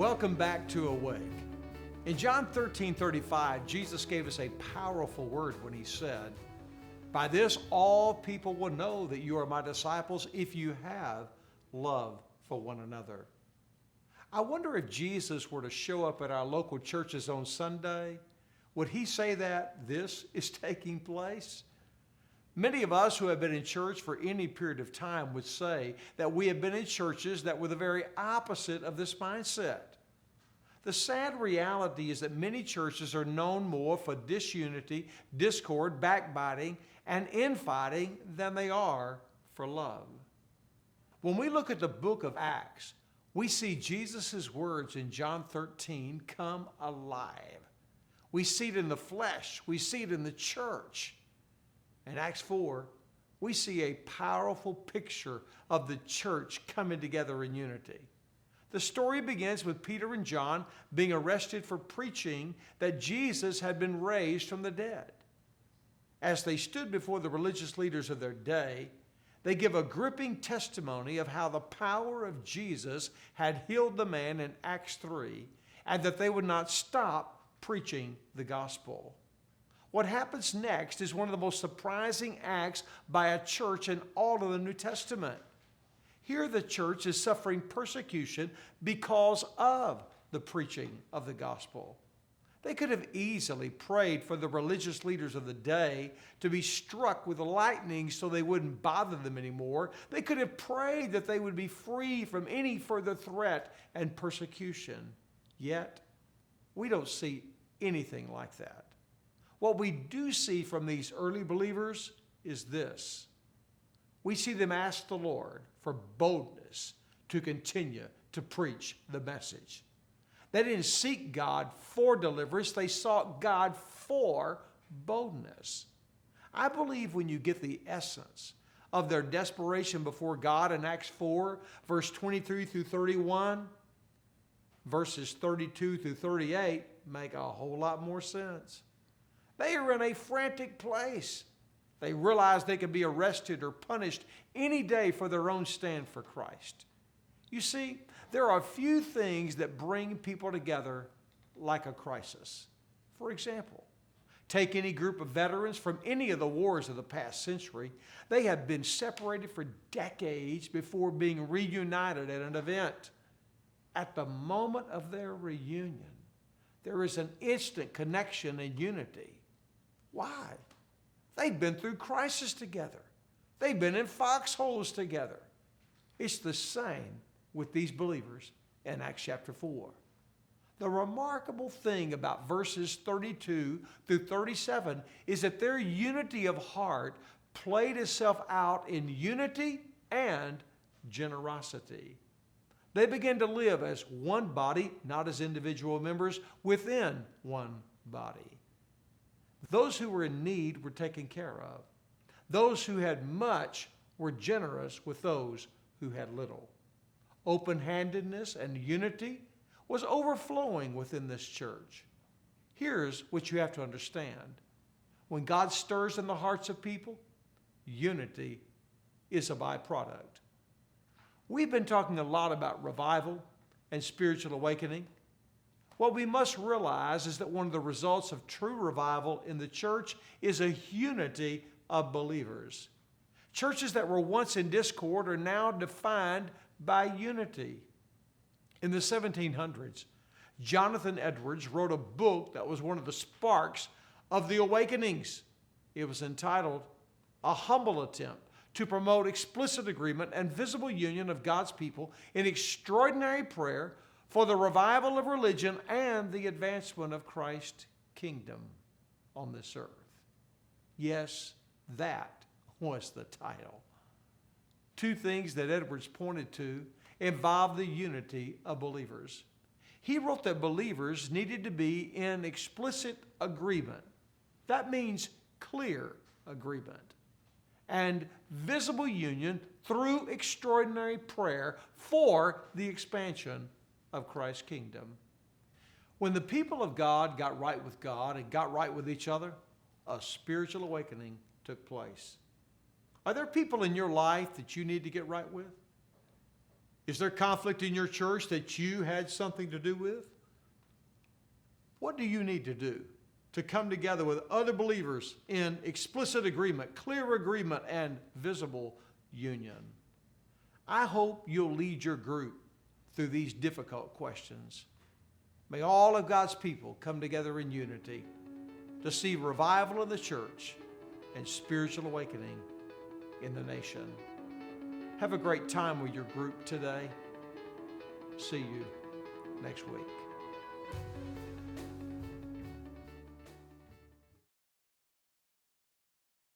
Welcome back to Awake. In John 13:35, Jesus gave us a powerful word when he said, "By this all people will know that you are my disciples if you have love for one another." I wonder if Jesus were to show up at our local churches on Sunday, would he say that this is taking place? Many of us who have been in church for any period of time would say that we have been in churches that were the very opposite of this mindset. The sad reality is that many churches are known more for disunity, discord, backbiting, and infighting than they are for love. When we look at the book of Acts, we see Jesus' words in John 13 come alive. We see it in the flesh. We see it in the church. In Acts 4, we see a powerful picture of the church coming together in unity. The story begins with Peter and John being arrested for preaching that Jesus had been raised from the dead. As they stood before the religious leaders of their day, they give a gripping testimony of how the power of Jesus had healed the man in Acts 3, and that they would not stop preaching the gospel. What happens next is one of the most surprising acts by a church in all of the New Testament. Here the church is suffering persecution because of the preaching of the gospel. They could have easily prayed for the religious leaders of the day to be struck with lightning so they wouldn't bother them anymore. They could have prayed that they would be free from any further threat and persecution. Yet, we don't see anything like that. What we do see from these early believers is this. We see them ask the Lord for boldness to continue to preach the message. They didn't seek God for deliverance, they sought God for boldness. I believe when you get the essence of their desperation before God in Acts 4, verse 23 through 31, verses 32 through 38 make a whole lot more sense. They are in a frantic place. They realize they could be arrested or punished any day for their own stand for Christ. You see, there are few things that bring people together like a crisis. For example, take any group of veterans from any of the wars of the past century. They have been separated for decades before being reunited at an event. At the moment of their reunion, there is an instant connection and unity. Why? They've been through crisis together. They've been in foxholes together. It's the same with these believers in Acts chapter 4. The remarkable thing about verses 32 through 37 is that their unity of heart played itself out in unity and generosity. They began to live as one body, not as individual members, within one body. Those who were in need were taken care of. Those who had much were generous with those who had little. Open-handedness and unity was overflowing within this church. Here's what you have to understand. When God stirs in the hearts of people, unity is a byproduct. We've been talking a lot about revival and spiritual awakening. What we must realize is that one of the results of true revival in the church is a unity of believers. Churches that were once in discord are now defined by unity. In the 1700s, Jonathan Edwards wrote a book that was one of the sparks of the awakenings. It was entitled A Humble Attempt to Promote Explicit Agreement and Visible Union of God's People in Extraordinary Prayer for the Revival of Religion and the Advancement of Christ's Kingdom on this earth. Yes, that was the title. Two things that Edwards pointed to involved the unity of believers. He wrote that believers needed to be in explicit agreement. That means clear agreement. And visible union through extraordinary prayer for the expansion of Christ's kingdom. When the people of God got right with God and got right with each other, a spiritual awakening took place. Are there people in your life that you need to get right with? Is there conflict in your church that you had something to do with? What do you need to do to come together with other believers in explicit agreement, clear agreement, and visible union? I hope you'll lead your group through these difficult questions. May all of God's people come together in unity to see revival in the church and spiritual awakening in the nation. Have a great time with your group today. See you next week.